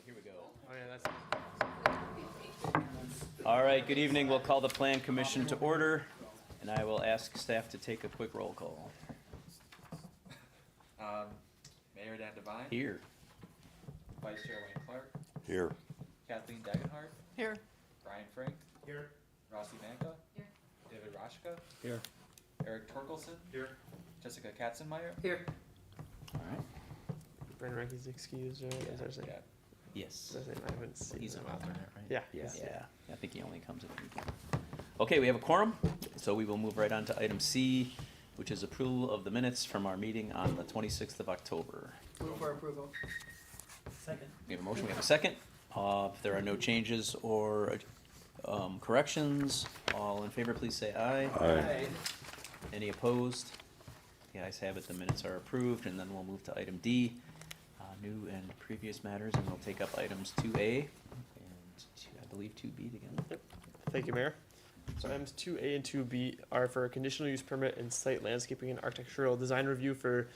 here we go. Oh yeah, that's. All right, good evening. We'll call the Plan Commission to order, and I will ask staff to take a quick roll call. Mayor Dan Devine. Here. Vice Chair Wayne Clark. Here. Kathleen Dagenhart. Here. Brian Frank. Here. Rossi Manka. Here. David Rashka. Here. Eric Torkelson. Here. Jessica Katzenmeyer. Here. All right. Brandon Ranky's excused, right? Is there a Yeah. Yes. I haven't seen He's an him. alternate, right? Yeah. Yeah, I think he only comes at the weekend. Okay, we have a quorum, so we will move right on to item C, which is approval of the minutes from our meeting on the 26th of October. Move for approval. Second. We have a motion, we have a second. If there are no changes or corrections, all in favor, please say aye. Aye. Any opposed? The ayes have it, the minutes are approved, and then we'll move to item D, new and previous matters, and we'll take up items 2A and I believe 2B together. Thank you, Mayor. So items 2A and 2B are for a conditional use permit and site landscaping and architectural design review for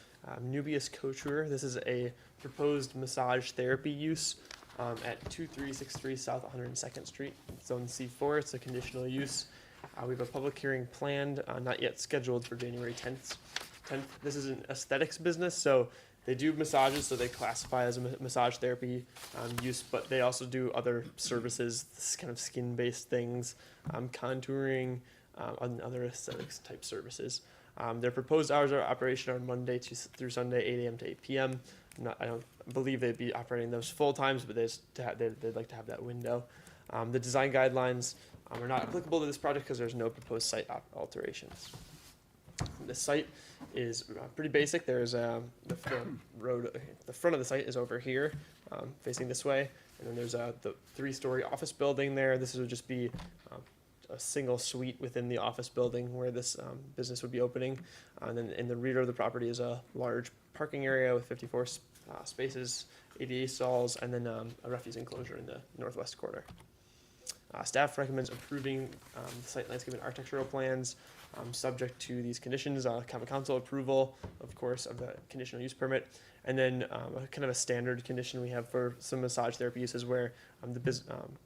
Nubius Couture. This is a proposed massage therapy use at 2363 South 102nd Street, Zone C4. It's a conditional use. We have a public hearing planned, not yet scheduled for January 10th. This is an aesthetics business, so they do massages, so they classify as a massage therapy use, but they also do other services, this kind of skin-based things, contouring, and other aesthetics type services. Their proposed hours of operation are Monday through Sunday, 8 a.m. to 8 p.m. I don't believe they'd be operating those full times, but they'd like to have that window. The design guidelines are not applicable to this project because there's no proposed site alterations. The site is pretty basic. There's the road. The front of the site is over here, facing this way, and then there's the 3-story office building there. This would just be a single suite within the office building where this business would be opening. And then in the rear of the property is a large parking area with 54 spaces, ADA stalls, and then a refuse enclosure in the northwest corner. Staff recommends approving the site landscape and architectural plans subject to these conditions, common council approval, of course, of the conditional use permit, and then kind of a standard condition we have for some massage therapy uses where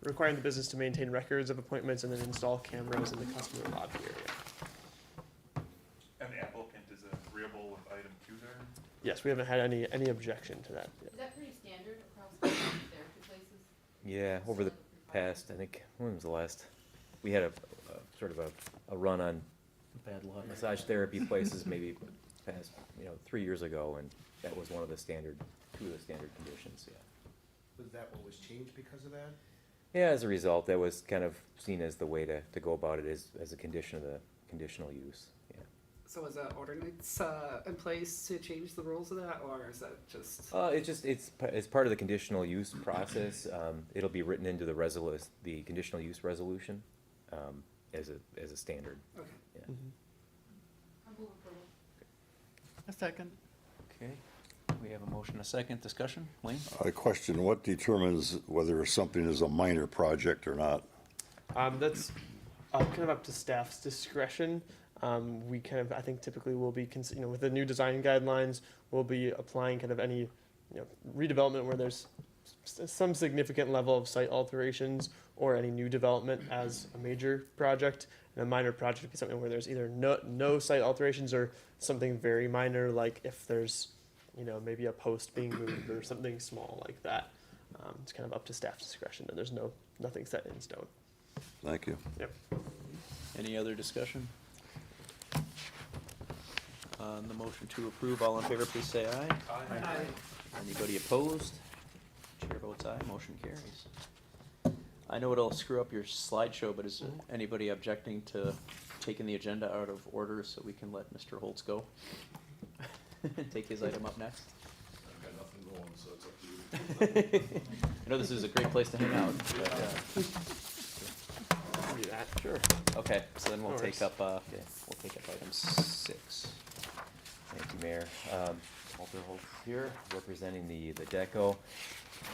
requiring the business to maintain records of appointments and then install cameras in the customer lobby area. And the applicant is agreeable with item 2 there? Yes, we haven't had any objection to that yet. Is that pretty standard across the therapy places? Yeah, over the past, I think, when was the last, we had a sort of a run on Bad luck. massage therapy places maybe past, 3 years ago, and that was one of the standard, 2 of the standard conditions, yeah. Was that what was changed because of that? Yeah, as a result, that was kind of seen as the way to go about it as a condition of the conditional use, yeah. So is that ordinance in place to change the rules of that, or is that just? It's part of the conditional use process. It'll be written into the conditional use resolution, as a standard. Okay. Yeah. I'll move approval. A second. Okay, we have a motion, a second, discussion, Wayne? I question what determines whether something is a minor project or not. That's kind of up to staff's discretion. We kind of, I think, typically will be, with the new design guidelines, we'll be applying kind of any, redevelopment where there's some significant level of site alterations or any new development as a major project. And a minor project would be something where there's either no site alterations or something very minor, like if there's, maybe a post being moved or something small like that. It's kind of up to staff's discretion, and there's nothing set in stone. Thank you. Yep. Any other discussion? On the motion to approve, all in favor, please say aye. Aye. Anybody opposed? Chair votes aye, motion carries. I know it'll screw up your slideshow, but is anybody objecting to taking the agenda out of order so we can let Mr. Holtz go? Take his item up next. I've got nothing going, so it's up to you. I know this is a great place to hang out, but, Do that. Sure. okay, so then we'll No take worries. up item 6. Thank you, Mayor. Walter Holtz here, representing the DECO,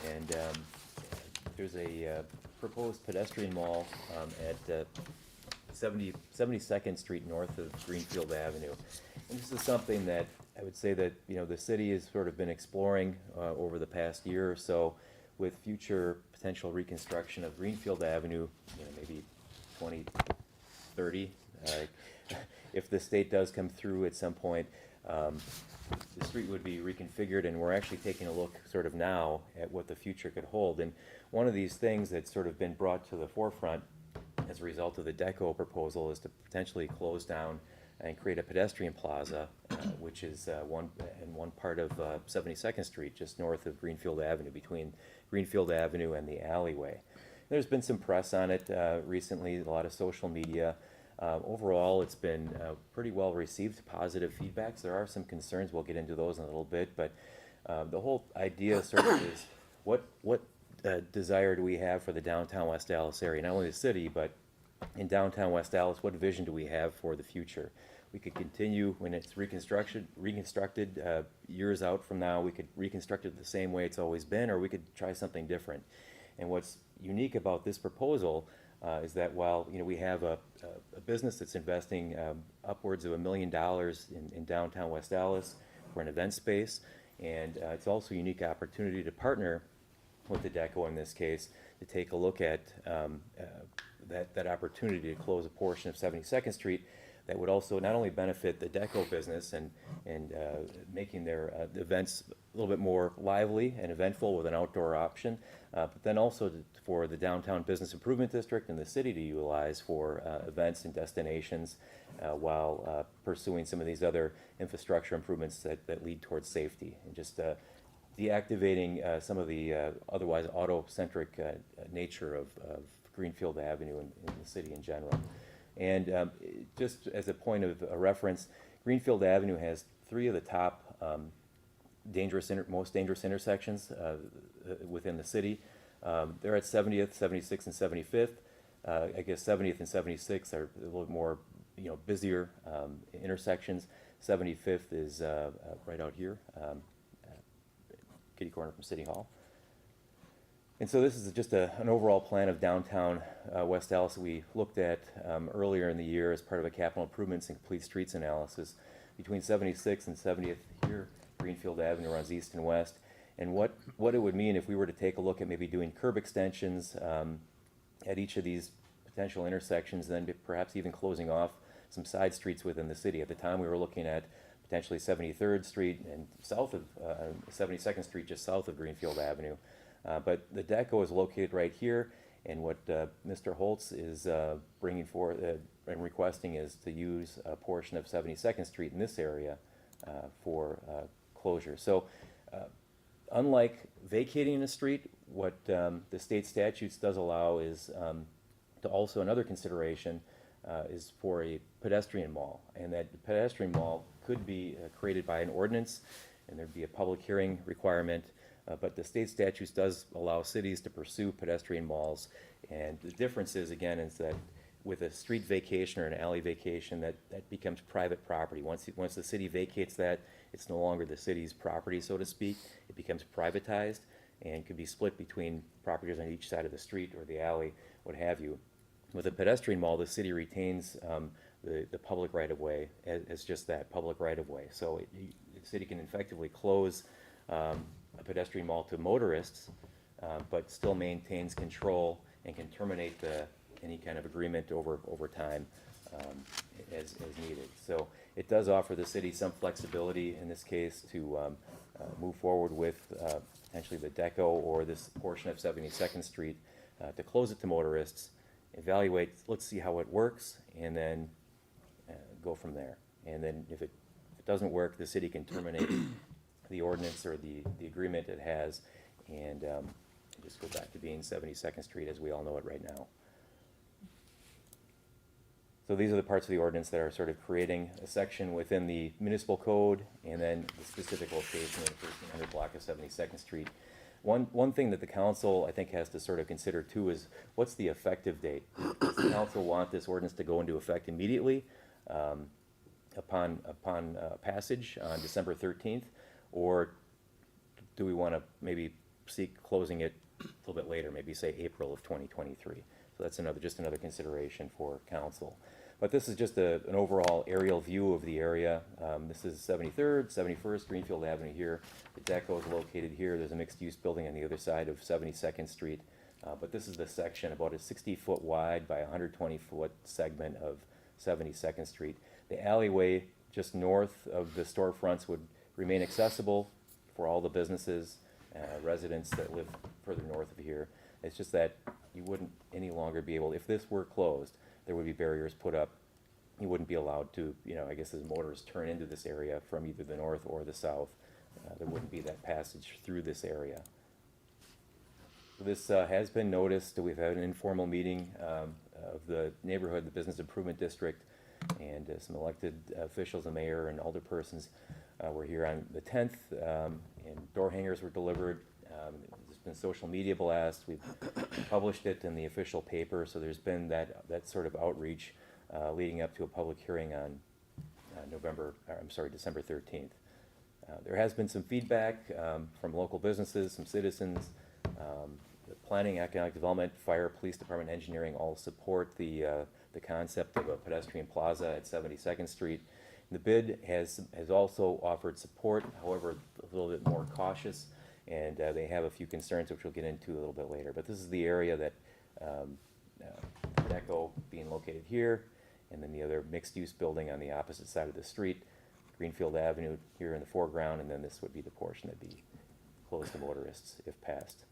and there's a proposed pedestrian mall at 72nd Street north of Greenfield Avenue. And this is something that I would say that, the city has sort of been exploring over the past year or so. with future potential reconstruction of Greenfield Avenue, you know, maybe 2030, if the state does come through at some point, the street would be reconfigured, and we're actually taking a look sort of now at what the future could hold. And one of these things that's sort of been brought to the forefront as a result of the DECO proposal is to potentially close down and create a pedestrian plaza, which is one part of 72nd Street, just north of Greenfield Avenue, between Greenfield Avenue and the alleyway. There's been some press on it recently, a lot of social media. Overall, it's been pretty well received, positive feedbacks. There are some concerns, we'll get into those in a little bit, but the whole idea sort of is what desire do we have for the downtown West Allis area? Not only the city, but in downtown West Allis, what vision do we have for the future? We could continue when it's reconstructed years out from now, we could reconstruct it the same way it's always been, or we could try something different. And what's unique about this proposal is that while, you know, we have a business that's investing upwards of $1 million in downtown West Allis for an event space, and it's also a unique opportunity to partner with the DECO in this case to take a look at that opportunity to close a portion of 72nd Street that would also not only benefit the DECO business and making their events a little bit more lively and eventful with an outdoor option, but then also for the downtown business improvement district and the city to utilize for events and destinations while pursuing some of these other infrastructure improvements that lead towards safety, and just deactivating some of the otherwise auto-centric nature of Greenfield Avenue in the city in general. And just as a point of reference, Greenfield Avenue has 3 of the top most dangerous intersections within the city. They're at 70th, 76th, and 75th. I guess 70th and 76th are a little more, you know, busier intersections. 75th is right out here, kitty corner from City Hall. And so this is just an overall plan of downtown West Allis that we looked at earlier in the year as part of a capital improvements and complete streets analysis. Between 76th and 70th here, Greenfield Avenue runs east and west. And what it would mean if we were to take a look at maybe doing curb extensions at each of these potential intersections, then perhaps even closing off some side streets within the city. At the time, we were looking at potentially 73rd Street and south of 72nd Street, just south of Greenfield Avenue. But the DECO is located right here, and what Mr. Holtz is bringing forward and requesting is to use a portion of 72nd Street in this area for closure. So unlike vacating a street, what the state statutes does allow is to also another consideration is for a pedestrian mall, and that pedestrian mall could be created by an ordinance, and there'd be a public hearing requirement. But the state statutes does allow cities to pursue pedestrian malls, and the difference is, again, is that with a street vacation or an alley vacation, that becomes private property. Once the city vacates that, it's no longer the city's property, so to speak. It becomes privatized and could be split between properties on each side of the street or the alley, what have you. With a pedestrian mall, the city retains the public right-of-way as just that, public right-of-way. So the city can effectively close a pedestrian mall to motorists, but still maintains control and can terminate any kind of agreement over time as needed. So it does offer the city some flexibility in this case to move forward with potentially the DECO or this portion of 72nd Street to close it to motorists, evaluate, let's see how it works, and then go from there. And then if it doesn't work, the city can terminate the ordinance or the agreement it has, and just go back to being 72nd Street as we all know it right now. So these are the parts of the ordinance that are sort of creating a section within the municipal code, and then the specific location in the 1300 block of 72nd Street. One thing that the council, I think, has to sort of consider too is what's the effective date? Does the council want this ordinance to go into effect immediately upon passage on December 13th? Or do we want to maybe seek closing it a little bit later, maybe say April of 2023? So that's just another consideration for council. But this is just an overall aerial view of the area. This is 73rd, 71st, Greenfield Avenue here. The Deco is located here. There's a mixed-use building on the other side of 72nd Street. But this is the section, about a 60-foot wide by 120-foot segment of 72nd Street. The alleyway just north of the storefronts would remain accessible for all the businesses, residents that live further north of here. It's just that you wouldn't any longer be able, if this were closed, there would be barriers put up. You wouldn't be allowed to, I guess as motorists turn into this area from either the north or the south, there wouldn't be that passage through this area. This has been noticed. We've had an informal meeting of the neighborhood, the Business Improvement District, and some elected officials, the mayor and alderpersons were here on the 10th, and door hangers were delivered. There's been social media blast. We've published it in the official paper, so there's been that sort of outreach leading up to a public hearing on December 13th. There has been some feedback from local businesses, some citizens. The planning, economic development, fire, police department, engineering all support the concept of a pedestrian plaza at 72nd Street. The bid has also offered support, however, a little bit more cautious, and they have a few concerns which we'll get into a little bit later. But this is the area that Deco being located here, and then the other mixed-use building on the opposite side of the street, Greenfield Avenue here in the foreground, and then this would be the portion that'd be closed to motorists if passed.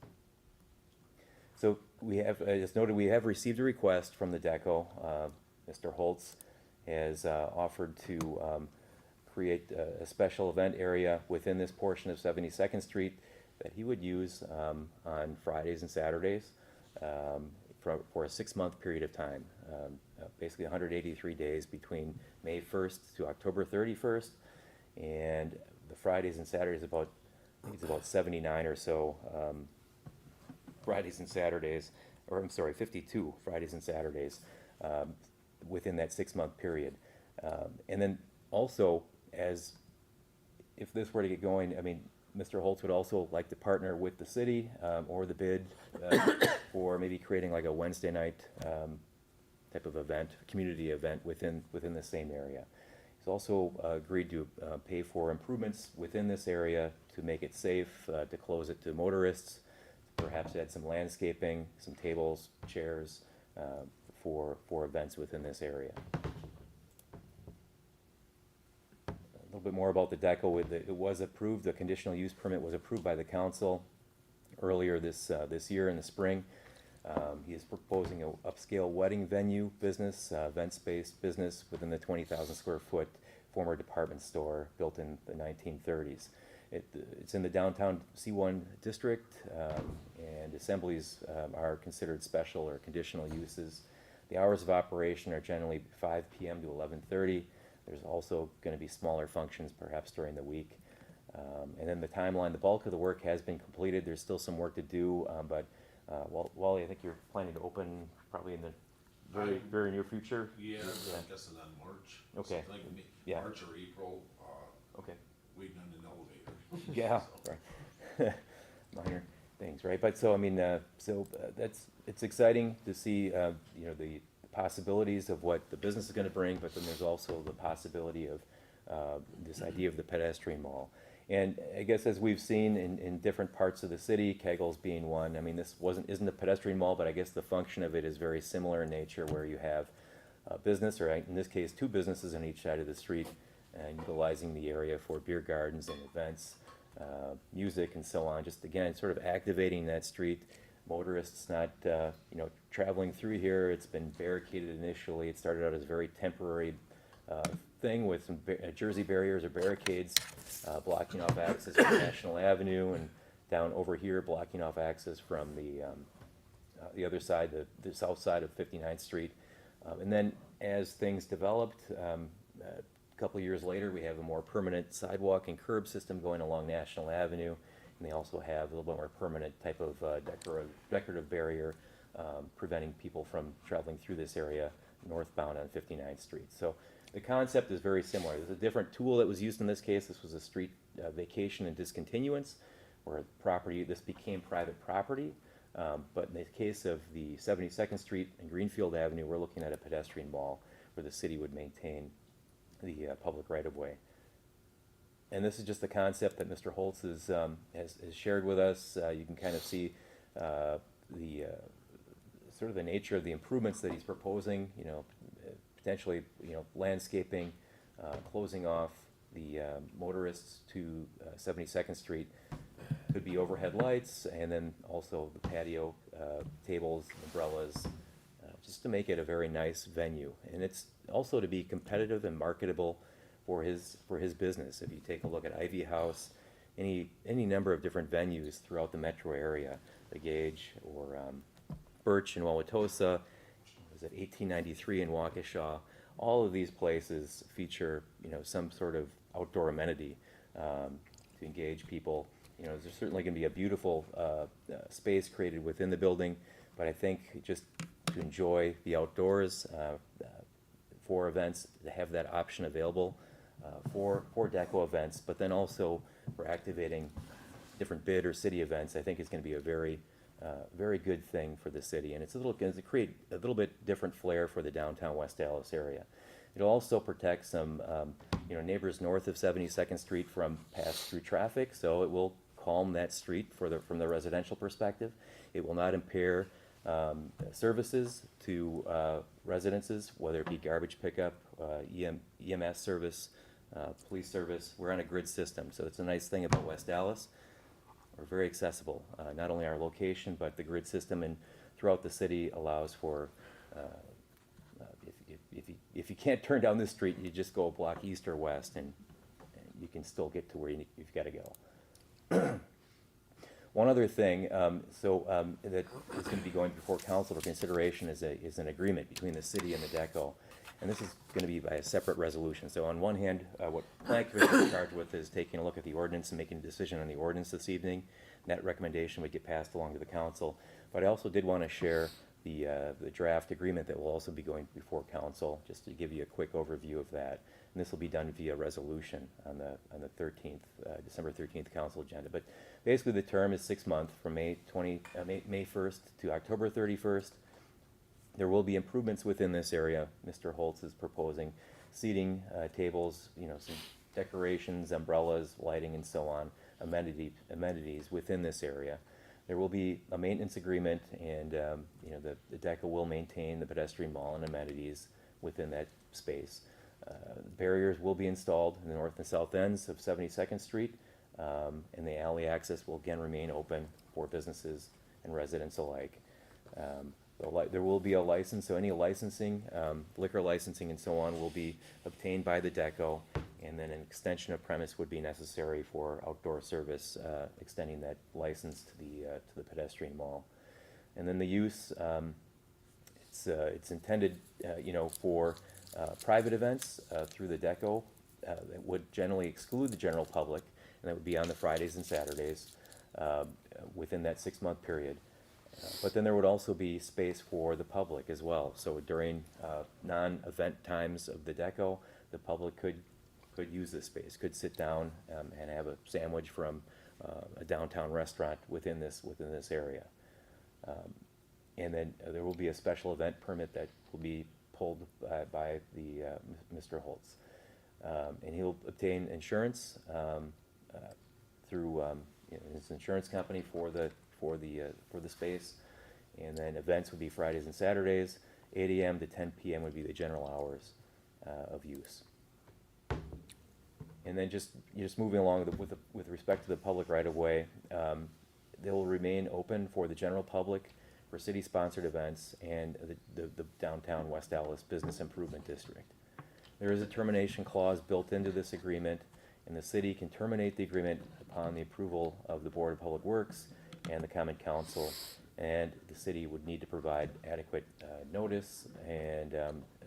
So we have, as noted, we have received a request from the Deco. Mr. Holtz has offered to create a special event area within this portion of 72nd Street that he would use on Fridays and Saturdays for a 6-month period of time. Basically 183 days between May 1st to October 31st, and the Fridays and Saturdays I think it's about 79 or so Fridays and Saturdays, or I'm sorry, 52 Fridays and Saturdays within that 6-month period. And then also, if this were to get going, I mean, Mr. Holtz would also like to partner with the city or the bid for maybe creating like a Wednesday night type of event, community event within the same area. He's also agreed to pay for improvements within this area to make it safe, to close it to motorists, perhaps add some landscaping, some tables, chairs for events within this area. A little bit more about the Deco. It was approved. The conditional use permit was approved by the council earlier this year in the spring. He is proposing an upscale wedding venue business, event space business within the 20,000 square foot former department store built in the 1930s. It's in the downtown C1 district, and assemblies are considered special or conditional uses. The hours of operation are generally 5 p.m. to 11:30. There's also going to be smaller functions perhaps during the week. And then the timeline, the bulk of the work has been completed. There's still some work to do, but Wally, I think you're planning to open probably in the very near future? Yeah, I'm guessing on March. Okay. Something like Yeah. March or April, Okay. waiting on an elevator. Yeah, right. Minor things, right? But so, I mean, it's exciting to see, the possibilities of what the business is gonna bring, but then there's also the possibility of this idea of the pedestrian mall. And I guess as we've seen in different parts of the city, Kegel's being one, I mean, this isn't a pedestrian mall, but I guess the function of it is very similar in nature, where you have a business, or in this case, 2 businesses on each side of the street, and utilizing the area for beer gardens and events, music and so on. Just again, sort of activating that street. Motorists not, traveling through here. It's been barricaded initially. It started out as a very temporary thing with some Jersey barriers or barricades blocking off access from National Avenue, and down over here blocking off access from the other side, the south side of 59th Street. And then as things developed, a couple of years later, we have a more permanent sidewalk and curb system going along National Avenue, and they also have a little bit more permanent type of decorative barrier preventing people from traveling through this area northbound on 59th Street. So the concept is very similar. There's a different tool that was used in this case. This was a street vacation and discontinuance, where this became private property. But in the case of the 72nd Street and Greenfield Avenue, we're looking at a pedestrian mall where the city would maintain the public right-of-way. And this is just the concept that Mr. Holtz has shared with us. You can kind of see the sort of the nature of the improvements that he's proposing, potentially, landscaping, closing off the motorists to 72nd Street. Could be overhead lights, and then also the patio tables, umbrellas, just to make it a very nice venue. And it's also to be competitive and marketable for his business. If you take a look at Ivy House, any number of different venues throughout the metro area, the Gage or Birch in Wauwatosa, was it 1893 in Waukesha? All of these places feature some sort of outdoor amenity to engage people. There's certainly going to be a beautiful space created within the building, but I think just to enjoy the outdoors for events, to have that option available for DECO events, but then also for activating different bid or city events, I think is going to be a very good thing for the city, and it's going to create a little bit different flair for the downtown West Dallas area. It'll also protect some neighbors north of 72nd Street from pass-through traffic, so it will calm that street from the residential perspective. It will not impair services to residences, whether it be garbage pickup, EMS service, police service. We're on a grid system, so it's a nice thing about West Dallas. We're very accessible. Not only our location, but the grid system and throughout the city allows for, if you can't turn down this street, you just go a block east or west, and you can still get to where you've got to go. One other thing, that is going to be going before council for consideration is an agreement between the city and the DECO, and this is going to be by a separate resolution. So on one hand, what Plan Commission is charged with is taking a look at the ordinance and making a decision on the ordinance this evening. And that recommendation would get passed along to the council. But I also did want to share the draft agreement that will also be going before council, just to give you a quick overview of that. And this will be done via resolution on the 13th, December 13th council agenda. But basically the term is 6 months from May 1st to October 31st. There will be improvements within this area. Mr. Holtz is proposing seating, tables, some decorations, umbrellas, lighting, and so on, amenities within this area. There will be a maintenance agreement, and the DECO will maintain the pedestrian mall and amenities within that space. Barriers will be installed in the north and south ends of 72nd Street, and the alley access will again remain open for businesses and residents alike. There will be a license, so any licensing, liquor licensing and so on will be obtained by the DECO, and then an extension of premise would be necessary for outdoor service, extending that license to the pedestrian mall. And then the use, it's intended, for private events through the DECO that would generally exclude the general public, and that would be on the Fridays and Saturdays within that 6 month period. But then there would also be space for the public as well. So during non-event times of the DECO, the public could use this space, could sit down and have a sandwich from a downtown restaurant within this area. And then there will be a special event permit that will be pulled by Mr. Holtz, and he'll obtain insurance through his insurance company for the space, and then events would be Fridays and Saturdays. 8 a.m. to 10 p.m. would be the general hours of use. And then just moving along with respect to the public right of way, they will remain open for the general public, for city-sponsored events, and the downtown West Dallas Business Improvement District. There is a termination clause built into this agreement, and the city can terminate the agreement upon the approval of the Board of Public Works and the Common Council, and the city would need to provide adequate notice, and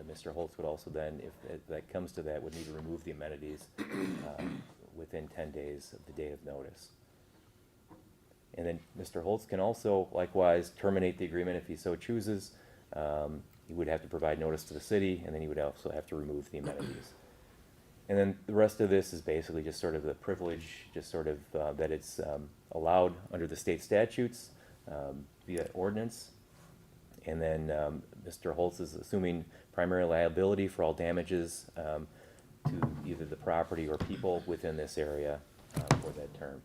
Mr. Holtz would also then, if that comes to that, would need to remove the amenities within 10 days of the date of notice. And then Mr. Holtz can also likewise terminate the agreement if he so chooses. He would have to provide notice to the city, and then he would also have to remove the amenities. And then the rest of this is basically just sort of the privilege, just sort of that it's allowed under the state statutes via ordinance, and then Mr. Holtz is assuming primary liability for all damages to either the property or people within this area for that term.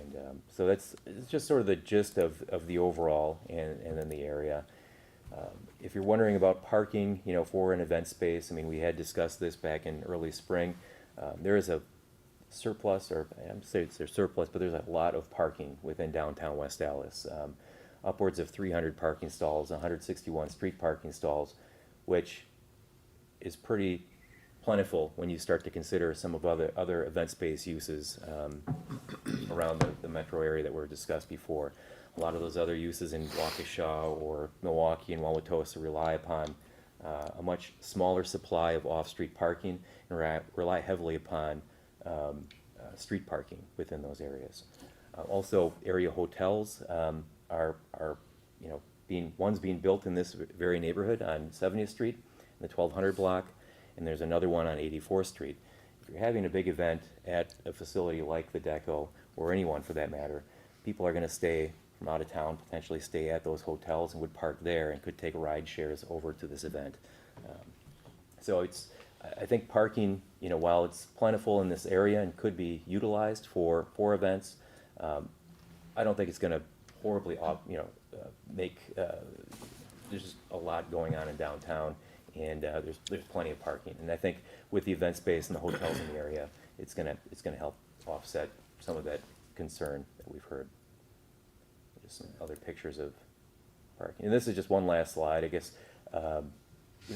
And so it's just sort of the gist of the overall and then the area. If you're wondering about parking, you know, for an event space, I mean, we had discussed this back in early spring. There is a surplus, or I'm saying there's surplus, but there's a lot of parking within downtown West Allis. Upwards of 300 parking stalls, 161 street parking stalls, which is pretty plentiful when you start to consider some of other event space uses around the metro area that were discussed before. A lot of those other uses in Waukesha or Milwaukee and Wauwatosa rely upon a much smaller supply of off-street parking and rely heavily upon street parking within those areas. Also, area hotels are you know, one's being built in this very neighborhood on 70th Street in the 1200 block, and there's another one on 84th Street. If you're having a big event at a facility like the Deco, or anyone for that matter, people are going to stay from out of town, potentially stay at those hotels and would park there and could take ride shares over to this event. So I think parking, you know, while it's plentiful in this area and could be utilized for events, I don't think it's going to horribly, make, there's just a lot going on in downtown, and there's plenty of parking. And I think with the event space and the hotels in the area, it's gonna help offset some of that concern that we've heard. Just some other pictures of parking. And this is just one last slide, I guess. You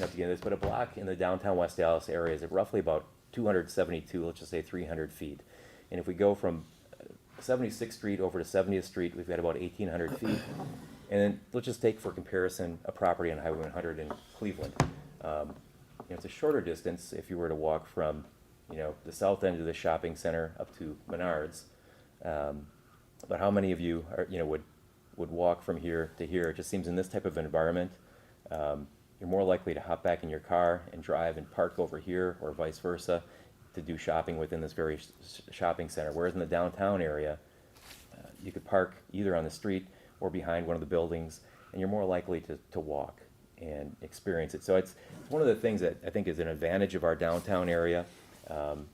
don't have to get into this, but a block in the downtown West Allis area is roughly about 272, let's just say 300 feet. And if we go from 76th Street over to 70th Street, we've got about 1,800 feet. And then let's just take for comparison a property on Highway 100 in Cleveland. It's a shorter distance if you were to walk from, you know, the south end of the shopping center up to Menards. But how many of you are, you know, would walk from here to here? It just seems in this type of environment, you're more likely to hop back in your car and drive and park over here, or vice versa, to do shopping within this very shopping center. Whereas in the downtown area, you could park either on the street or behind one of the buildings, and you're more likely to walk and experience it. So it's one of the things that I think is an advantage of our downtown area, and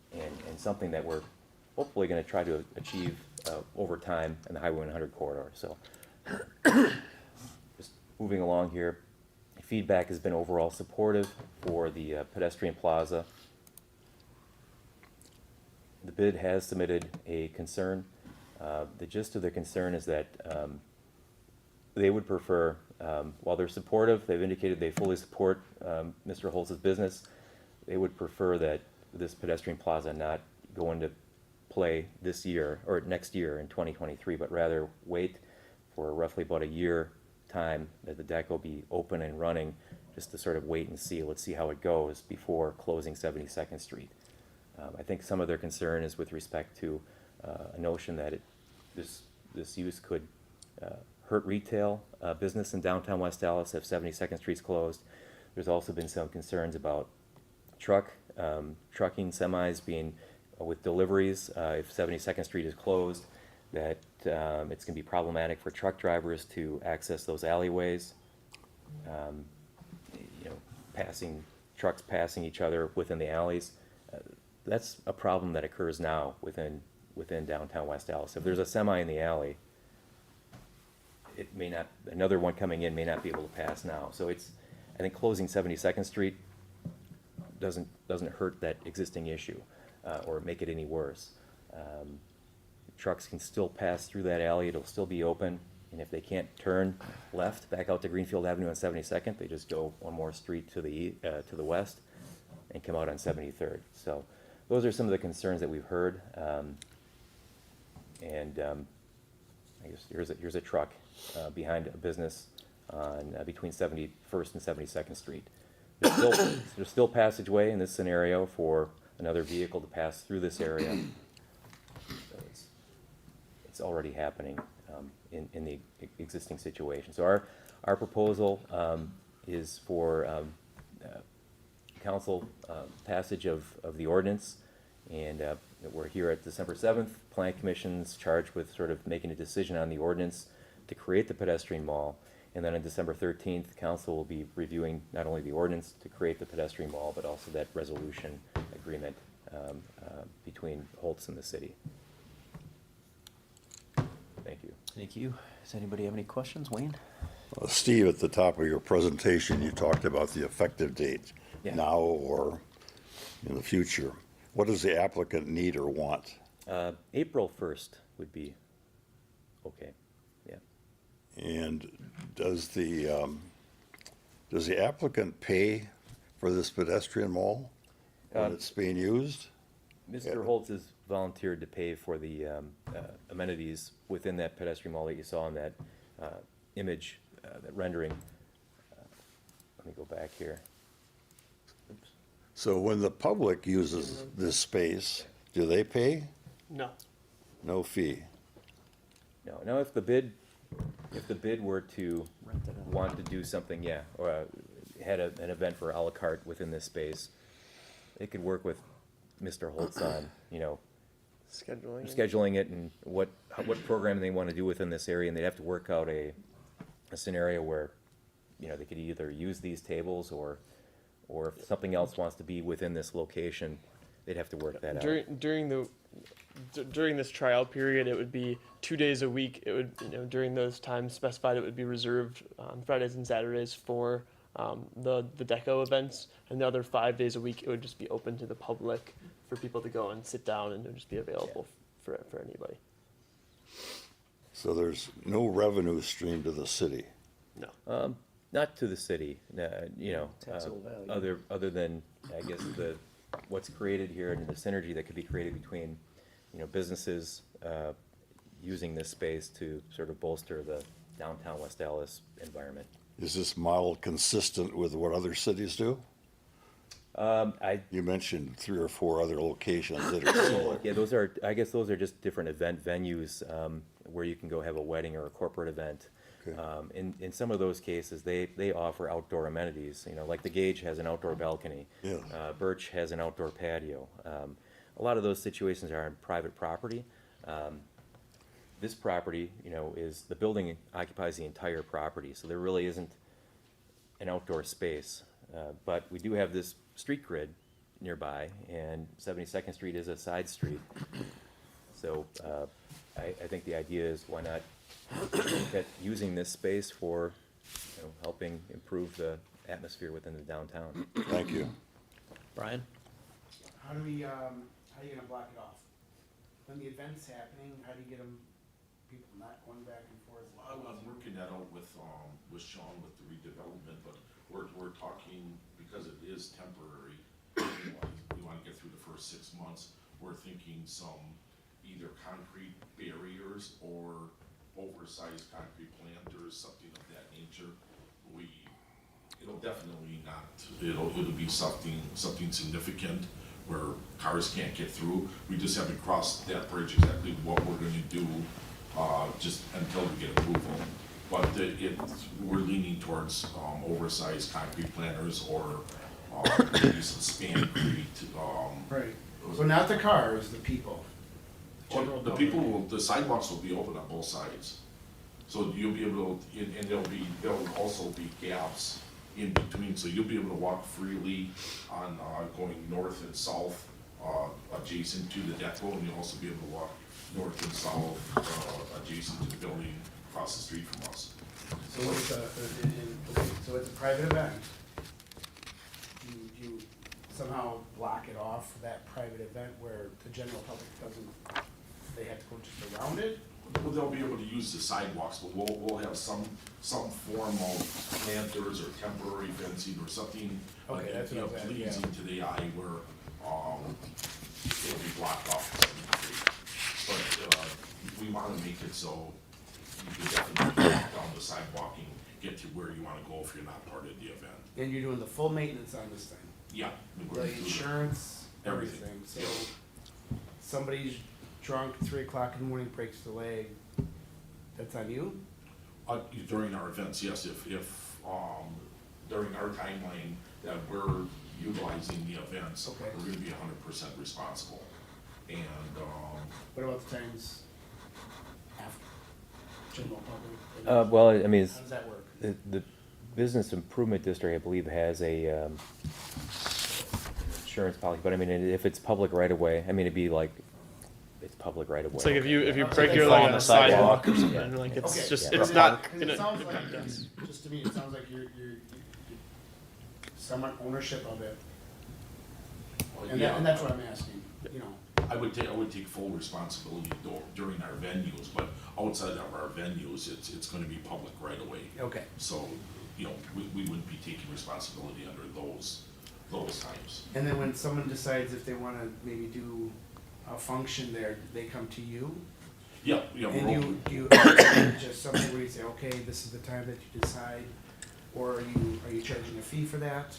something that we're hopefully going to try to achieve over time in the Highway 100 corridor. So just moving along here, feedback has been overall supportive for the pedestrian plaza. The bid has submitted a concern. The gist of the concern is that they would prefer, while they're supportive, they've indicated they fully support Mr. Holtz's business, they would prefer that this pedestrian plaza not go into play this year or next year in 2023, but rather wait for roughly about a year time that the deck will be open and running, just to sort of wait and see. Let's see how it goes before closing 72nd Street. I think some of their concern is with respect to a notion that this use could hurt retail business in downtown West Allis if 72nd Street's closed. There's also been some concerns about trucking semis being with deliveries if 72nd Street is closed, that it's going to be problematic for truck drivers to access those alleyways. Trucks passing each other within the alleys. That's a problem that occurs now within downtown West Allis. If there's a semi in the alley, it may not, another one coming in may not be able to pass now. So I think closing 72nd Street doesn't hurt that existing issue or make it any worse. Trucks can still pass through that alley. It'll still be open. And if they can't turn left back out to Greenfield Avenue on 72nd, they just go one more street to the west and come out on 73rd. So those are some of the concerns that we've heard. I guess here's a truck behind a business on between 71st and 72nd Street. There's still passageway in this scenario for another vehicle to pass through this area. So it's already happening in the existing situation. So our proposal is for council passage of the ordinance, and we're here at December 7th. Plan Commission's charged with sort of making a decision on the ordinance to create the pedestrian mall, And then on December 13th, council will be reviewing not only the ordinance to create the pedestrian mall, but also that resolution agreement between Holtz and the city. Thank you. Thank you. Does anybody have any questions? Wayne? Steve, at the top of your presentation, you talked about the effective date, Yeah. now or in the future. What does the applicant need or want? April 1st would be okay, yeah. And does the applicant pay for this pedestrian mall when it's being used? Mr. Holtz has volunteered to pay for the amenities within that pedestrian mall that you saw in that image, that rendering. Let me go back here. Oops. So when the public uses this space, do they pay? No. No fee? No, now if the bid were to Rent it out. want to do something, yeah, or had an event for à la carte within this space, they could work with Mr. Holtz on, Scheduling. scheduling it and what programming they want to do within this area, and they'd have to work out a scenario where, they could either use these tables or if something else wants to be within this location, they'd have to work that out. During this trial period, it would be 2 days a week. It would, during those times specified, it would be reserved on Fridays and Saturdays for the deco events, and the other 5 days a week, it would just be open to the public for people to go and sit down, and it would just be available for anybody. So there's no revenue stream to the city? No. Not to the city, Taxable value. other than, I guess, what's created here and the synergy that could be created between, businesses using this space to sort of bolster the downtown West Dallas environment. Is this model consistent with what other cities do? You mentioned 3 or 4 other locations that are similar. Yeah, I guess those are just different event venues, where you can go have a wedding or a corporate event. Okay. In some of those cases, they offer outdoor amenities, like the Gage has an outdoor balcony. Yeah. Birch has an outdoor patio. A lot of those situations are on private property. This property, the building occupies the entire property, so there really isn't an outdoor space. But we do have this street grid nearby, and 72nd Street is a side street. So I think the idea is, why not look at using this space for, helping improve the atmosphere within the downtown. Thank you. Brian? How are you gonna block it off? When the event's happening, how do you get people not going back and forth? I'm working that out with Sean with the redevelopment, but we're talking, because it is temporary, we wanna get through the first 6 months, we're thinking some either concrete barriers or oversized concrete planters, something of that nature. It'll definitely not, it'll be something significant where cars can't get through. We just haven't crossed that bridge exactly what we're gonna do, just until we get approval. But we're leaning towards, oversized concrete planters or, maybe some Spancrete, Right, so not the cars, the people. Well, the sidewalks will be open on both sides. So you'll be able to, and there'll also be gaps in between, so you'll be able to walk freely on, going north and south, adjacent to the depot, and you'll also be able to walk north and south, adjacent to the building across the street from us. So it's a private event. You somehow block it off, that private event, where the general public doesn't, they have to go just around it? Well, they'll be able to use the sidewalks, but we'll have some form of planters or temporary fencing or something, Okay, that's what I was at, yeah. pleasing to the eye where, it'll be blocked off. But, we wanna make it so you can definitely walk down the sidewalk and get to where you wanna go if you're not part of the event. And you're doing the full maintenance on this thing? Yeah. we're The gonna do insurance, Everything. everything, so somebody's drunk at 3 o'clock in the morning, breaks the leg, that's on you? During our events, yes, if during our timeline that we're utilizing the events, Okay. we're gonna be 100% responsible. And, What about the times after? general public? Well, I mean, How does that work? the Business Improvement District, I believe, has a, insurance policy, but I mean, if it's public right away, I mean, it'd be like, it's public right away. It's like if you Okay. break your Fall leg on on the the sidewalk or sidewalk. something, like it's Okay. just, Yeah. it's not. Because it sounds like, just to me, it sounds like you're somewhat ownership of it, and that's what I'm asking, you know. I would take full responsibility during our venues, but outside of our venues, it's gonna be public right away. Okay. So, you know, we wouldn't be taking responsibility under those times. And then when someone decides if they wanna maybe do a function there, they come to you? Yeah, And we're you, open. do you, just something where you say, okay, this is the time that you decide, or are you charging a fee for that?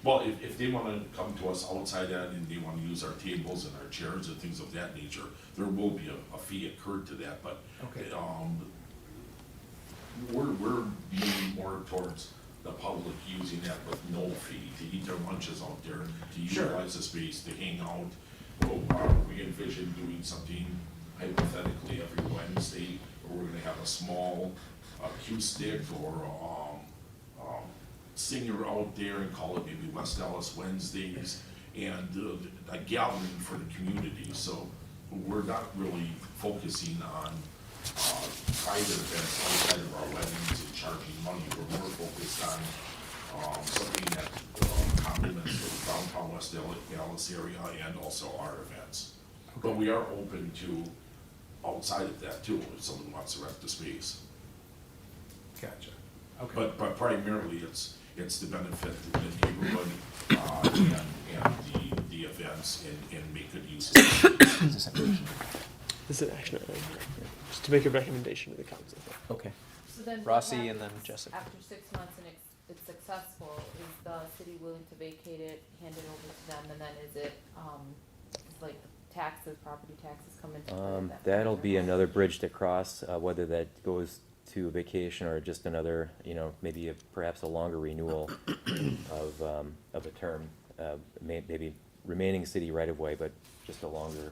Well, if they wanna come to us outside that and they wanna use our tables and our chairs and things of that nature, there will be a fee incurred to that, but, Okay. we're leaning more towards the public using that with no fee, to eat their lunches out there, to Sure. utilize the space, to hang out. Well, we envision doing something hypothetically every Wednesday, where we're gonna have a small acoustic or, singer out there and call it maybe West Dallas Wednesdays, and a gathering for the community, so we're not really focusing on private events outside of our weddings and charging money. We're more focused on something that complements the downtown West Dallas area and also our events. But we are open to outside of that too, if someone wants to rent the space. Gotcha. Okay. But primarily, it's to benefit the neighborhood, and the events and make good use of it. This is action item, just to make a recommendation to the council. Okay. So then what Rossi and then happens Jessica. After 6 months and it's successful, is the city willing to vacate it, hand it over to them, and then is it, is like taxes, property taxes come into play at that That'll point, be or- another bridge to cross, whether that goes to vacation or just another, maybe perhaps a longer renewal of a term. Maybe remaining city right of way, but just a longer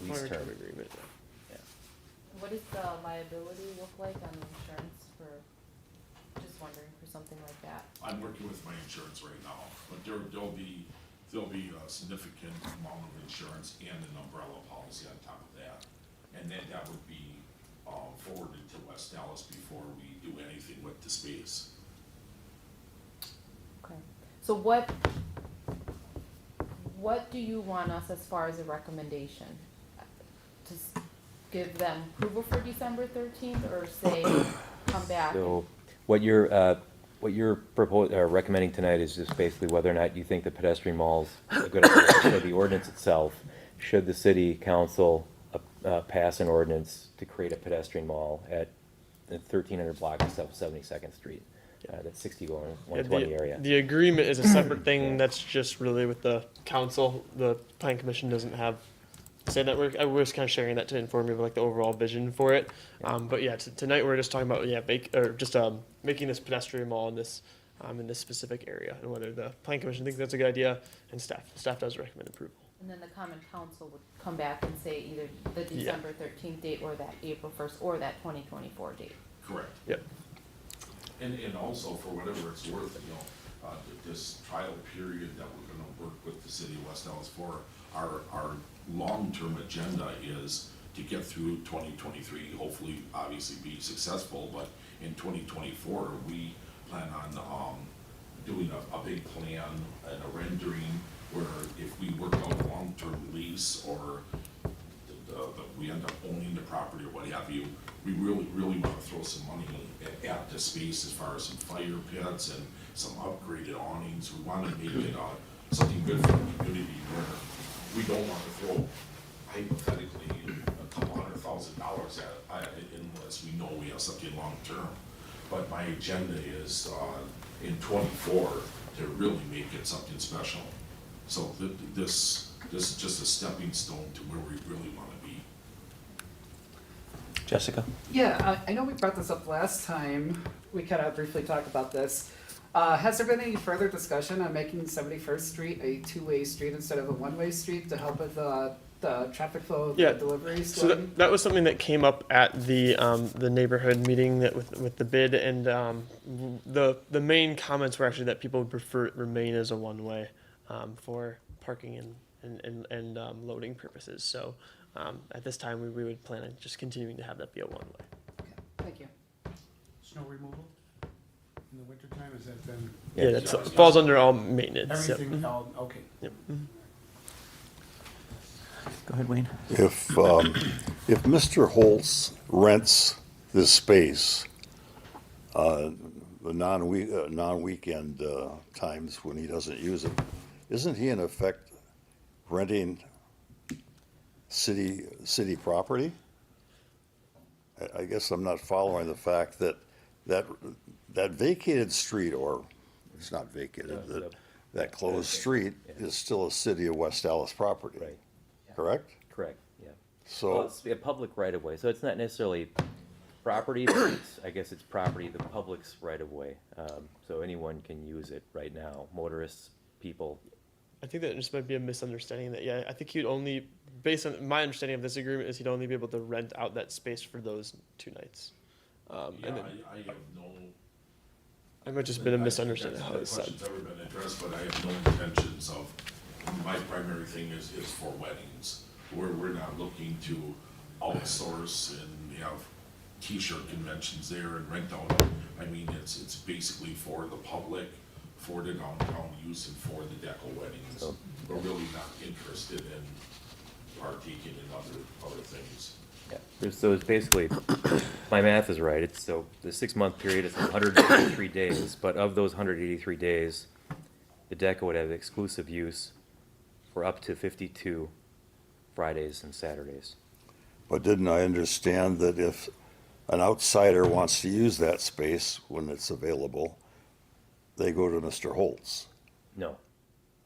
lease Longer term. term agreement. Yeah. What does the liability look like on the insurance for, just wondering for something like that? I'm working with my insurance right now, but there'll be a significant amount of insurance and an umbrella policy on top of that. And then that would be forwarded to West Dallas before we do anything with the space. Okay, so what do you want us as far as a recommendation? To give them approval for December 13th, or say, come back? So what you're recommending tonight is just basically whether or not you think the pedestrian mall's a good idea. So the ordinance itself, should the city council pass an ordinance to create a pedestrian mall at the 1300 block of South 72nd Street, that's 120 area. The agreement is a separate thing, that's just really with the council, the plan commission doesn't have, say that we're just kind of sharing that to inform you of like the overall vision for it. But yeah, tonight we're just talking about, making this pedestrian mall in this specific area, and whether the plan commission thinks that's a good idea, and staff does recommend approval. And then the common council would come back and say either the Yeah. December 13th date, or that April 1st, or that 2024 date. Correct. Yep. And also, for whatever it's worth, this trial period that we're gonna work with the city of West Dallas for, our long-term agenda is to get through 2023, hopefully, obviously be successful, but in 2024, we plan on doing a big plan and a rendering where if we work out a long-term lease or we end up owning the property or what have you, we really wanna throw some money at the space as far as some fire pits and some upgraded awnings. We wanna make it something good for the community where we don't wanna throw hypothetically a couple $100,000 at it unless we know we have something long-term. But my agenda is in '24 to really make it something special. So this is just a stepping stone to where we really wanna be. Jessica? Yeah, I know we brought this up last time, we kind of briefly talked about this. Has there been any further discussion on making 71st Street a two-way street instead of a one-way street to help with the traffic flow, Yeah. the deliveries. So that was something that came up at the neighborhood meeting that with the bid, and the main comments were actually that people would prefer it remain as a one-way for parking and loading purposes. So at this time, we would plan on just continuing to have that be a one-way. Thank you. Snow removal in the wintertime, is that then Yeah, that falls under all maintenance. Yep. everything, all, okay. Yep. Go ahead, Wayne. If Mr. Holtz rents this space, the non-weekend times when he doesn't use it, isn't he in effect renting city property? I guess I'm not following the fact that vacated street, or it's not vacated, that closed street is still a city of West Dallas property. Right. Correct? Correct, yeah. Well, So, it's a public right of way, so it's not necessarily property, but I guess it's property, the public's right of way. So anyone can use it right now, motorists, people. I think that just might be a misunderstanding. That I think he'd only, based on my understanding of this agreement, is he'd only be able to rent out that space for those 2 nights. Yeah, And then I have no. it might just been a I think misunderstanding that's how not a it's said. question's ever been addressed, but I have no intentions of, my primary thing is for weddings. We're not looking to outsource and have t-shirt conventions there and rent out. I mean, it's basically for the public, for the downtown use and for the deco weddings. Oh. We're really not interested in partaking in other things. Yeah, so it's basically, my math is right, it's so, the 6-month period is 183 days, but of those 183 days, the DECA would have exclusive use for up to 52 Fridays and Saturdays. but didn't I understand that if an outsider wants to use that space when it's available, they go to Mr. Holtz? No,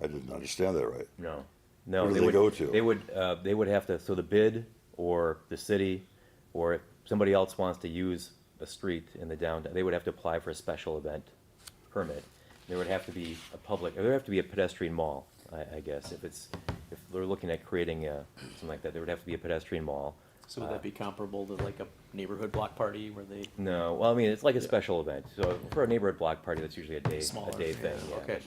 I didn't understand that right. no, no. Where do they would- go to? They would have to, so the bid, or the city, or if somebody else wants to use a street in the downtown, they would have to apply for a special event permit. There would have to be a public, or there would have to be a pedestrian mall, I guess, if they're looking at creating something like that, there would have to be a pedestrian mall. So would that be comparable to like a neighborhood block party where they No, well, I mean, it's like a special event, so for a neighborhood block party, that's usually a smaller? day thing, yeah. Okay.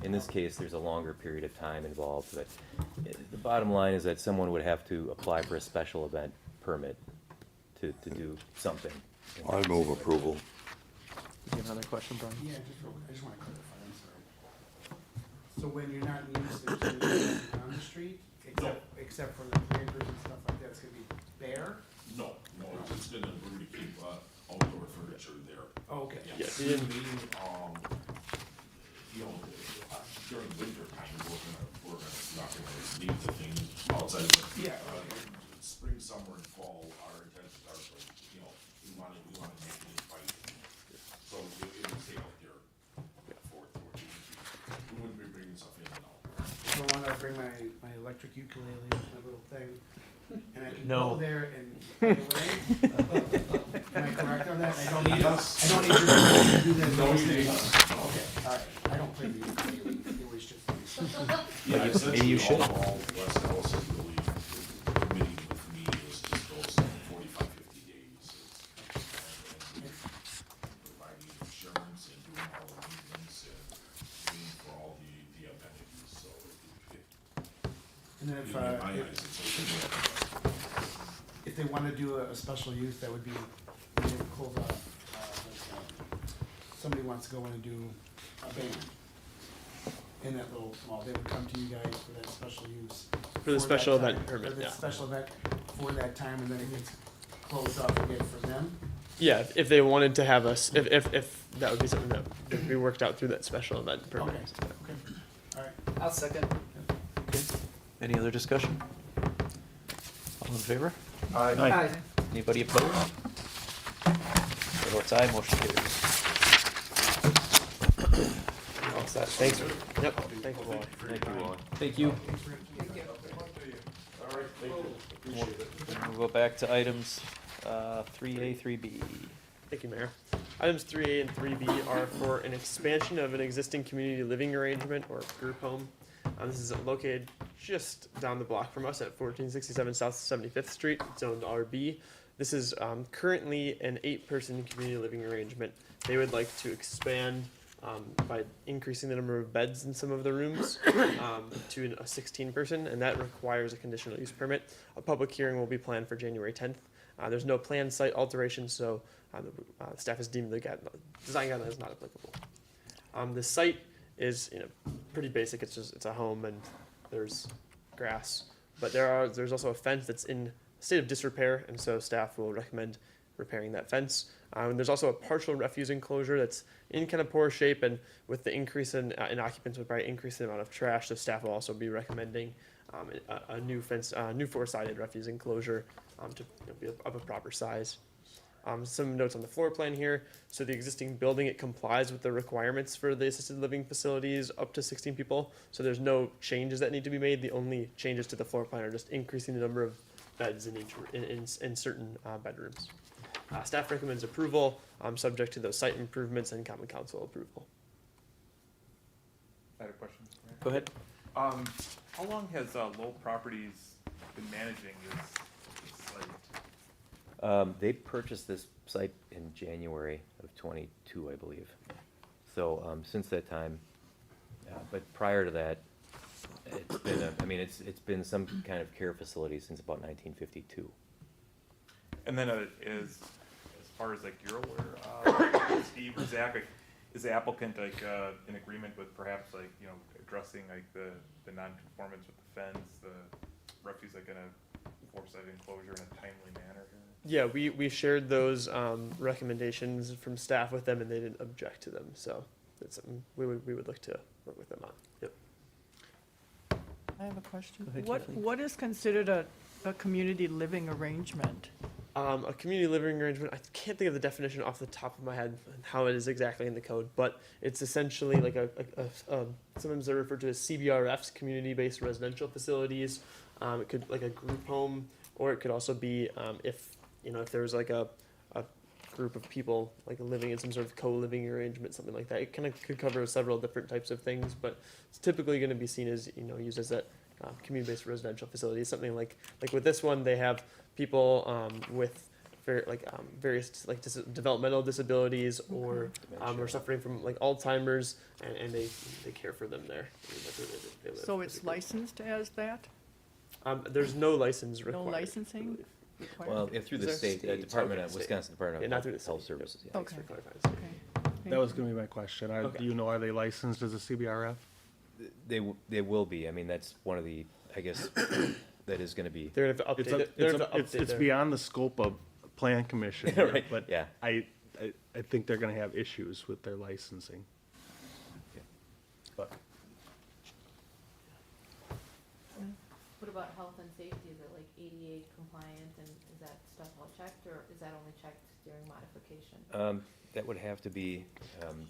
In this case, there's a longer period of time involved, but the bottom line is that someone would have to apply for a special event permit to do something. I move approval. You have another question, Brian? Yeah, just real quick, I just wanna clarify, I'm sorry. So when you're not in use, there's no use on the street, except for the planters and stuff like that, it's gonna be bare? No, it's gonna, we're gonna keep outdoor furniture there. Oh, okay. Yeah, We you didn't- you know, during winter time, we're not gonna leave the thing outside, but, Yeah, spring, summer, and fall, our intentions are, you know, we wanna make it inviting. So it would stay out there we wouldn't be bringing stuff in and out. So I wanna bring my electric ukulele, my little thing, and I can No. go there and play away. Am I correct on that? I don't need your permission to do that. Okay, alright, I don't play the ukulele, it was just. Yeah, maybe you should. All West Dallas is really, the committee with me is just goes 45, 50 days. And providing insurance and doing all the maintenance and paying for all the amenities, so And then in my eyes, it's open. if they wanna do a special use, that would be, they would close off, somebody wants to go in and do a band in that little mall, they would come to you guys for that special use. For the that special time, event permit, For the yeah. special event for that time, and then it gets closed off again for them. Yeah, if they wanted to have us, if that would be something that would be worked out through that special event permit. Okay, okay, alright. I'll second. Any other discussion? All in favor? Aye. Anybody opposed? Chair votes aye, motion carries. All set. Thanks. Yep. Thank you, Wally. Thank you, Wally. Thank you. We'll go back to items 3A, 3B. Thank you, Mayor. Items 3A and 3B are for an expansion of an existing community living arrangement or group home. This is located just down the block from us at 1467 South 75th Street, zoned RB. This is currently an 8-person community living arrangement. They would like to expand by increasing the number of beds in some of the rooms to a 16-person, and that requires a conditional use permit. A public hearing will be planned for January 10th. There's no planned site alteration, so the staff has deemed the design guideline is not applicable. The site is pretty basic. It's a home and there's grass, but there's also a fence that's in a state of disrepair, and so staff will recommend repairing that fence. There's also a partial refuse enclosure that's in kind of poor shape, and with the increase in occupants would probably increase the amount of trash. So staff will also be recommending a new fence, new 4-sided refuse enclosure to be of a proper size. Some notes on the floor plan here. So the existing building, it complies with the requirements for the assisted living facilities up to 16 people. So there's no changes that need to be made. The only changes to the floor plan are just increasing the number of beds in certain bedrooms. Staff recommends approval, subject to those site improvements and common council approval. I had a question. Go ahead. How long has Lowell Properties been managing this site? They purchased this site in January of '22, I believe. So, since that time, but prior to that, it's been, it's been some kind of care facility since about 1952. And then as far as like you're aware, Steve or Zach, like, is the applicant like in agreement with perhaps like addressing like the non-conformance with the fence, the refuse like in a 4-sided enclosure in a timely manner here? Yeah, we shared those recommendations from staff with them, and they didn't object to them. So that's something we would look to work with them on. Yep. I have a question. Go ahead, What, Kathleen. what is considered a community living arrangement? A community living arrangement, I can't think of the definition off the top of my head and how it is exactly in the code, but it's essentially like sometimes they're referred to as CBRFs, community-based residential facilities. It could like a group home, or it could also be if there's like a group of people like living in some sort of co-living arrangement, something like that. It kind of could cover several different types of things, but it's typically going to be seen as used as a community-based residential facility. Something like with this one, they have people with various developmental disabilities or are suffering from like Alzheimer's, and they care for them there. They live So it's as a group. licensed as that? There's no license No required. lecensing required? Well, if through the Is there state, state? Department Okay, of state. Wisconsin Department Yeah, of not through the Health state. Services. Yeah. Thanks Okay. for clarifying. Okay. That was gonna be my question. Okay. Do you know, are they licensed as a CBRF? They will be. I mean, that's one of the, I guess, that is going to be. They're gonna have to It's update it. They're gonna have to update it's their- beyond the scope of plan commission, here, Right, but yeah. I think they're gonna have issues with their licensing. But What about health and safety? Is it like ADA compliant, and is that stuff all checked, or is that only checked during modification? That would have to be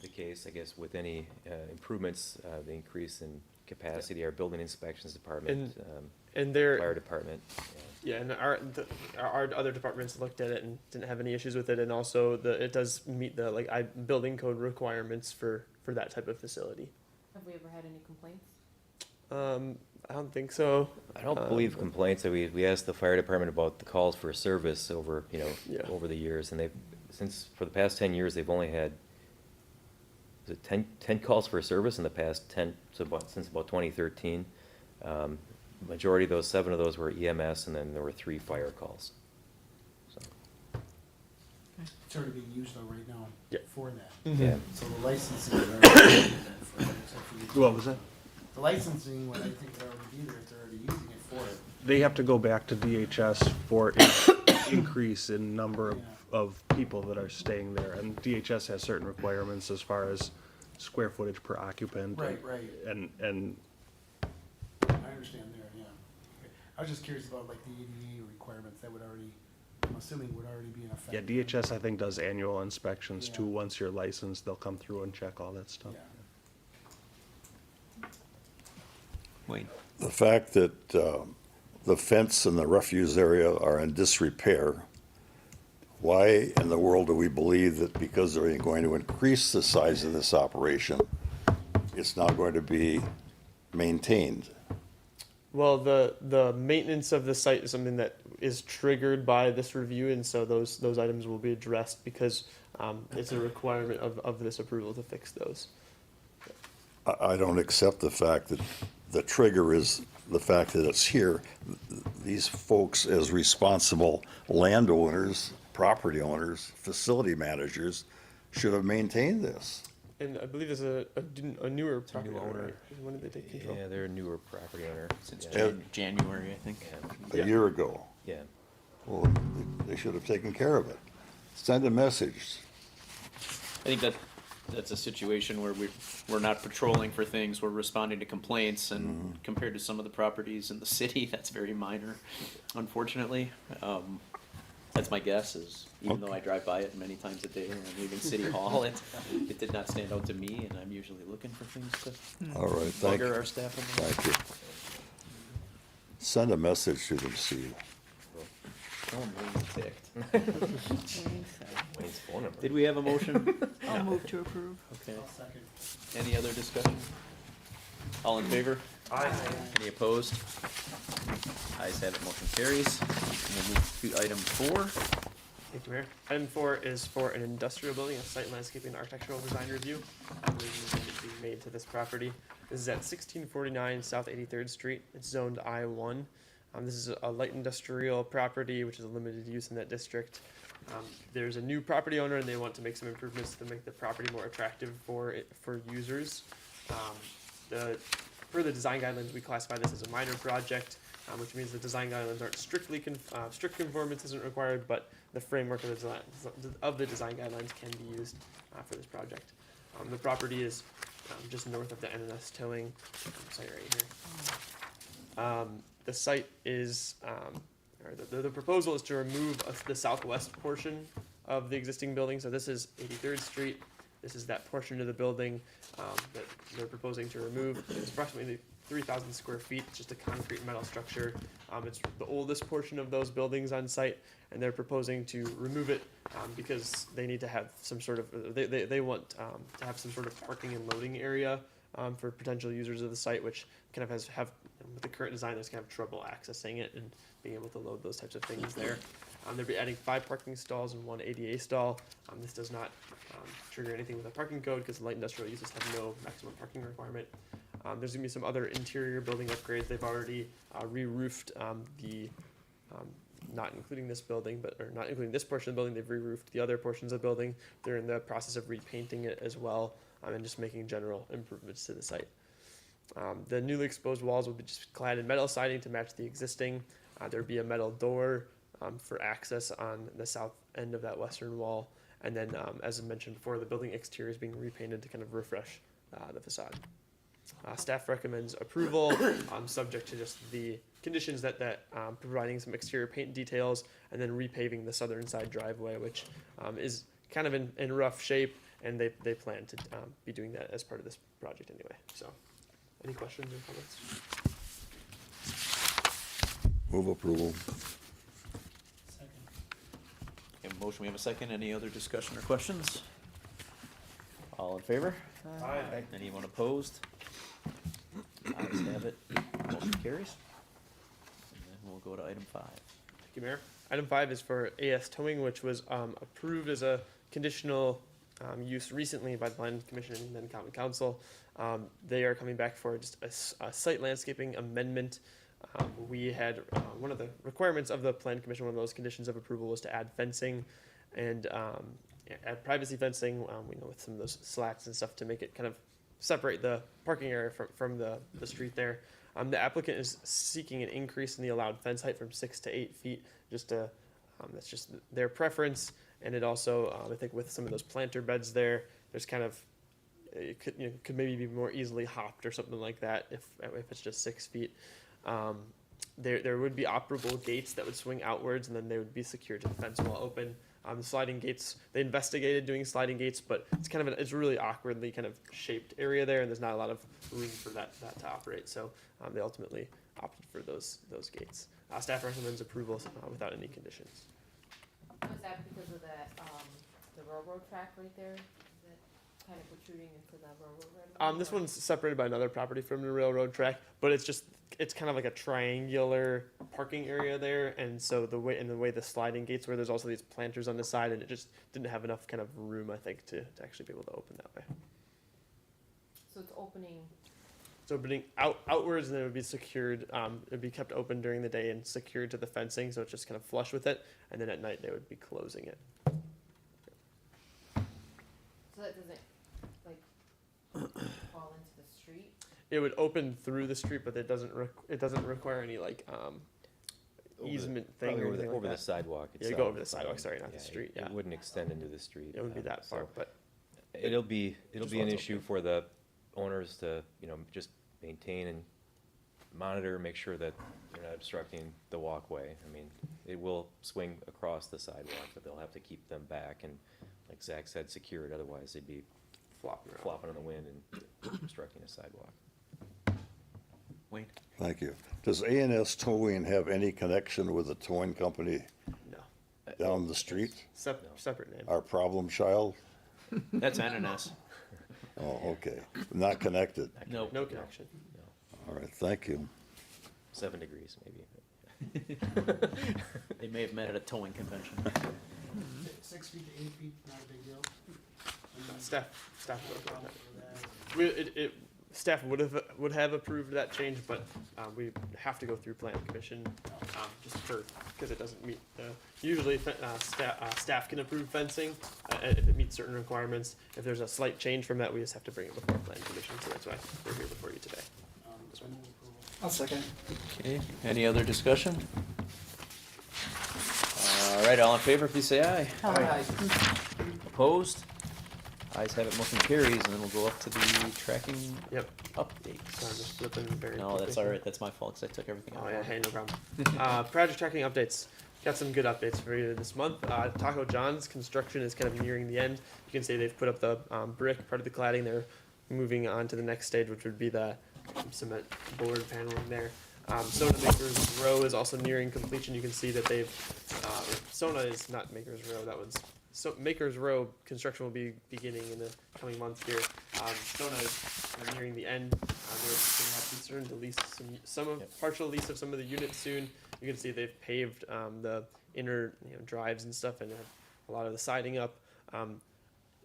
the case, I guess, with any improvements, the increase in capacity, our building inspections department, And they're fire department. yeah, and our other departments looked at it and didn't have any issues with it, and also it does meet the building code requirements for that type of facility. Have we ever had any complaints? I don't think so. I don't believe complaints. We asked the fire department about the calls for service over, Yeah. over the years, and for the past 10 years, they've only had, is it 10 calls for service in the past 10, since about 2013. Majority of those, 7 of those were EMS, and then there were 3 fire calls. So, It's already being used though right now Yeah. for that. yeah. So the licensing is already for that, except for the- what was that? The licensing, what I think would already be there, if they're already using it for it. They have to go back to DHS for an increase in number of people that are staying there, and DHS has certain requirements as far as square footage per occupant. Right. And I understand there, yeah. I was just curious about like the ADA requirements that would already, I'm assuming would already be in effect. yeah, DHS I think does annual inspections too. Yeah. Once you're licensed, they'll come through and check all that stuff. Yeah. Wayne. The fact that the fence and the refuse area are in disrepair, why in the world do we believe that because they're going to increase the size of this operation, it's now going to be maintained? Well, the maintenance of the site is something that is triggered by this review, and so those items will be addressed because it's a requirement of this approval to fix those. I don't accept the fact that the trigger is the fact that it's here. These folks, as responsible landowners, property owners, facility managers, should have maintained this. And I believe there's a newer property new owner. owner. Right? When did they take control? Yeah, they're a newer property owner. Since Yeah. January, I think. A year ago. Yeah. Well, they should have taken care of it. Send a message. I think that's a situation where we're not patrolling for things, we're responding to complaints, and compared to some of the properties in the city, that's very minor, unfortunately. That's my guess, is even though I drive by it many times a day when I'm leaving City Hall, it did not stand out to me, and I'm usually looking for things to All right, thank bugger you. our staff. in. Thank you. Send a message to them, Steve. Oh, I'm really ticked. Wayne's phone number. Did we have a motion? I'll move to approve. Okay. Any other discussion? All in favor? Aye. Any opposed? Ayes have it, motion carries. And we'll move to item 4. Thank you, Mayor. Item 4 is for an industrial building, a site landscaping and architectural design review. Revision is being made to this property. This is at 1649 South 83rd Street. It's zoned I1. This is a light industrial property, which is a limited use in that district. There's a new property owner, and they want to make some improvements to make the property more attractive for users. Per the design guidelines, we classify this as a minor project, which means the design guidelines aren't strictly strict conformance isn't required, but the framework of the design guidelines can be used for this project. The property is just north of the NNS towing site right here. The site is, or the proposal is to remove the southwest portion of the existing building. So this is 83rd Street. This is that portion of the building that they're proposing to remove. It's approximately 3,000 square feet. It's just a concrete metal structure. It's the oldest portion of those buildings on site, and they're proposing to remove it because they need to have some sort of, they want to have some sort of parking and loading area for potential users of the site, which kind of have with the current design, there's kind of trouble accessing it and being able to load those types of things there. They'll be adding 5 parking stalls and 1 ADA stall. This does not trigger anything with a parking code because light industrial uses have no maximum parking requirement. There's gonna be some other interior building upgrades. They've already re-roofed not including this building, or not including this portion of the building. They've re-roofed the other portions of the building. They're in the process of repainting it as well, and just making general improvements to the site. The newly exposed walls will be just clad in metal siding to match the existing. There'd be a metal door for access on the south end of that western wall. And then, as I mentioned before, the building exterior is being repainted to kind of refresh the facade. Staff recommends approval, subject to just the conditions that providing some exterior paint details and then repaving the southern side driveway, which is kind of in rough shape, and they plan to be doing that as part of this project anyway. So, any questions or comments? Move approval. We have a motion, we have a second. Any other discussion or questions? All in favor? Aye. Anyone opposed? Ayes have it, motion carries. And then we'll go to item 5. Thank you, Mayor. Item 5 is for AS Towing, which was approved as a conditional use recently by the Planning Commission and then Common Council. They are coming back for just a site landscaping amendment. We had one of the requirements of the Planning Commission, one of those conditions of approval was to add fencing and add privacy fencing, we know with some of those slats and stuff to make it kind of separate the parking area from the street there. The applicant is seeking an increase in the allowed fence height from 6 to 8 feet, just to, that's just their preference. And it also, I think with some of those planter beds there, there's kind of, it could maybe be more easily hopped or something like that if it's just 6 feet. There would be operable gates that would swing outwards, and then they would be secured to the fence while open. The sliding gates, they investigated doing sliding gates, but it's kind of it's a really awkwardly kind of shaped area there, and there's not a lot of room for that to operate. So they ultimately opted for those gates. Staff recommends approval without any conditions. Was that because of that, the railroad track right there? Is kind of protruding into the railroad right away? This one's separated by another property from the railroad track, but it's kind of like a triangular parking area there, and so the way the sliding gates were, there's also these planters on the side, and it just didn't have enough kind of room, I think, to actually be able to open that way. So it's opening, So opening outwards, and then it would be secured. It'd be kept open during the day and secured to the fencing, so it's just kind of flush with it. And then at night they would be closing it. so that doesn't, like, fall into the street? It would open through the street, but it doesn't require any like easement thing Probably or over the, anything like over the that. sidewalk Yeah, itself. you go over the sidewalk. Sorry, not the Yeah, street. It Yeah, wouldn't extend into the street. it wouldn't be that so far, but It'll be Just an once issue open. for the owners to, just maintain and monitor, make sure that they're not obstructing the walkway. I mean, it will swing across the sidewalk, but they'll have to keep them back and, like Zach said, secured, otherwise they'd be flopping in the wind and obstructing the sidewalk. Wayne? Thank you. Does A&S Towing have any connection with the towing company no, down the street? separate name. Our problem child? That's NNS. Oh, okay. Not connected. Nope. No connection. All right, thank you. 7 degrees, maybe. They may have met at a towing convention. 6 feet to 8 feet, not a big deal. Staff would have Problem that. for that. Staff would have approved that change, but we have to go through plan commission just because it doesn't meet usually staff can approve fencing if it meets certain requirements. If there's a slight change from that, we just have to bring it before plan commission. So that's why we're here before you today. So I move approval. I'll second. Okay, any other discussion? All right, all in favor, please say aye. Aye. Opposed? Ayes have it, motion carries, and then we'll go up to the tracking Yep. updates. So I'm just flipping very No, quickly that's through. all right, that's my fault, 'cause I took everything out. Oh yeah, hey, no problem. Project tracking updates. Got some good updates for you this month. Taco John's construction is kind of nearing the end. You can see they've put up the brick part of the cladding. They're moving on to the next stage, which would be the cement board paneling there. Sona Makers Row is also nearing completion. You can see that they've, Sona is not Makers Row, that one's, so Makers Row construction will be beginning in the coming months here. Sona is nearing the end. They're going to have concern to lease partial lease of some of the units soon. You can see they've paved the inner drives and stuff, and have a lot of the siding up.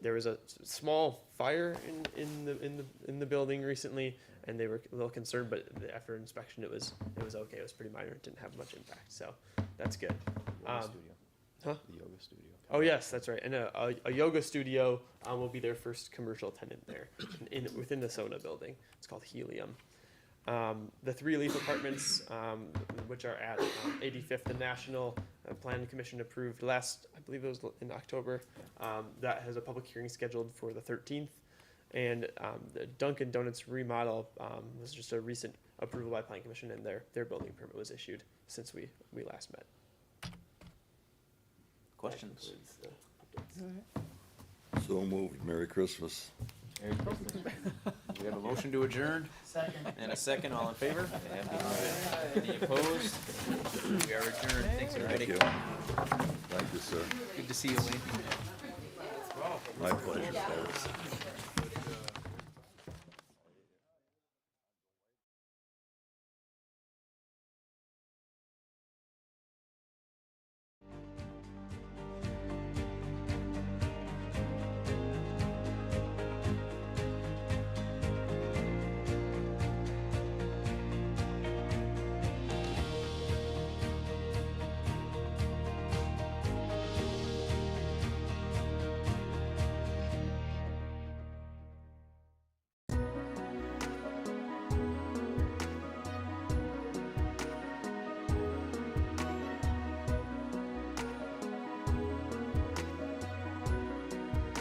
There was a small fire in the building recently, and they were a little concerned, but after inspection, it was okay. It was pretty minor. It didn't have much impact, so that's good. Yoga studio. Huh? The yoga studio. Oh yes, that's right. And a yoga studio will be their first commercial tenant there within the Sona building. It's called Helium. The 3 Leaf apartments, which are at 85th and National, Plan Commission approved last, I believe it was in October. That has a public hearing scheduled for the 13th. And the Dunkin' Donuts remodel was just a recent approval by Plan Commission, and their building permit was issued since we last met. Questions? That includes the updates. So moved. Merry Christmas. Merry Christmas. We have a motion to adjourn Second. and a second, all in favor? Any opposed? We are adjourned, thanks everybody. Thank you. Thank you, sir. Good to see you, Wayne. My pleasure, folks.